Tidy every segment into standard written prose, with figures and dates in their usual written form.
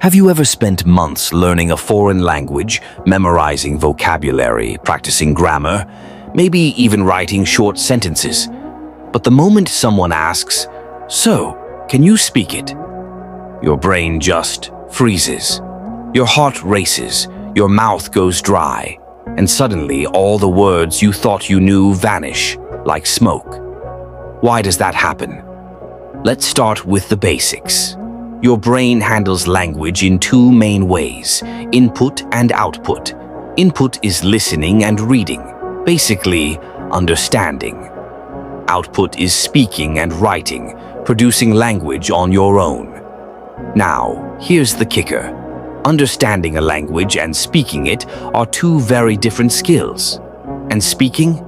Have you ever spent months learning a foreign language, memorizing vocabulary, practicing grammar, maybe even writing short sentences? But the moment someone asks, "So, can you speak it?" your brain just freezes. Your heart races, your mouth goes dry, and suddenly all the words you thought you knew vanish like smoke. Why does that happen? Let's start with the basics. Your brain handles language in two main ways: input and output. Input is listening and reading, basically understanding. Output is speaking and writing, producing language on your own. Now, here's the kicker. Understanding a language and speaking it are two very different skills. And speaking?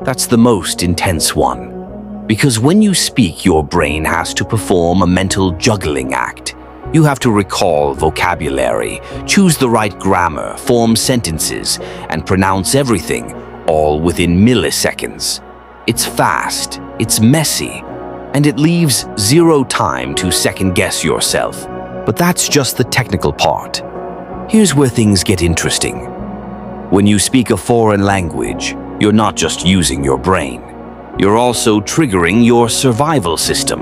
That's the most intense one. Because when you speak, your brain has to perform a mental juggling act. You have to recall vocabulary, choose the right grammar, form sentences, and pronounce everything, all within milliseconds. It's fast, it's messy, and it leaves zero time to second-guess yourself. But that's just the technical part. Here's where things get interesting. When you speak a foreign language, you're not just using your brain. You're also triggering your survival system.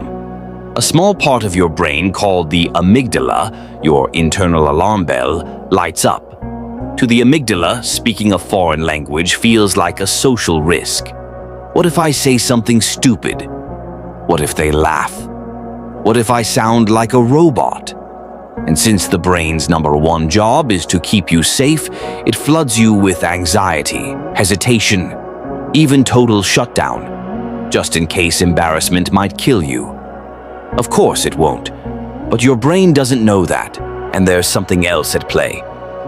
A small part of your brain called the amygdala, your internal alarm bell, lights up. To the amygdala, speaking a foreign language feels like a social risk. What if I say something stupid? What if they laugh? What if I sound like a robot? And since the brain's number one job is to keep you safe, it floods you with anxiety, hesitation, even total shutdown, just in case embarrassment might kill you. Of course it won't, but your brain doesn't know that, and there's something else at play: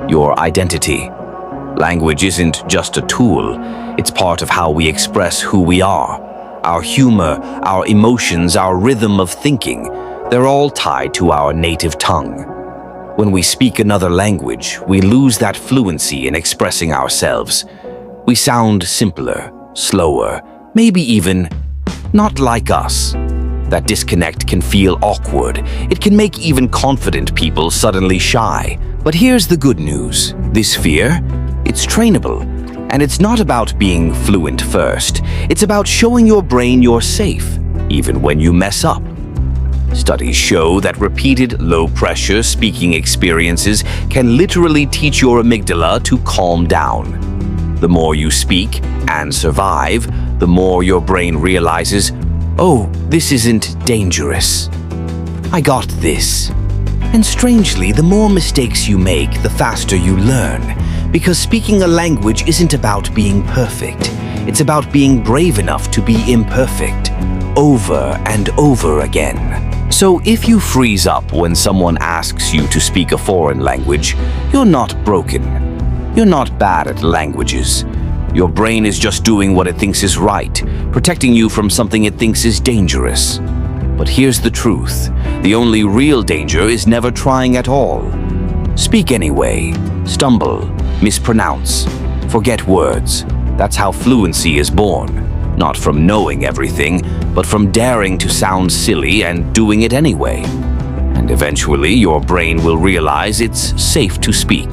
your identity. Language isn't just a tool, it's part of how we express who we are. Our humor, our emotions, our rhythm of thinking, they're all tied to our native tongue. When we speak another language, we lose that fluency in expressing ourselves. We sound simpler, slower, maybe even not like us. That disconnect can feel awkward. It can make even confident people suddenly shy. But here's the good news. This fear, it's trainable. And it's not about being fluent first. It's about showing your brain you're safe, even when you mess up. Studies show that repeated low-pressure speaking experiences can literally teach your amygdala to calm down. The more you speak and survive, the more your brain realizes, "Oh, this isn't dangerous. I got this." And strangely, the more mistakes you make, the faster you learn. Because speaking a language isn't about being perfect. It's about being brave enough to be imperfect, over and over again. So if you freeze up when someone asks you to speak a foreign language, you're not broken. You're not bad at languages. Your brain is just doing what it thinks is right, protecting you from something it thinks is dangerous. But here's the truth. The only real danger is never trying at all. Speak anyway. Stumble. Mispronounce. Forget words. That's how fluency is born. Not from knowing everything, but from daring to sound silly and doing it anyway. And eventually, your brain will realize it's safe to speak.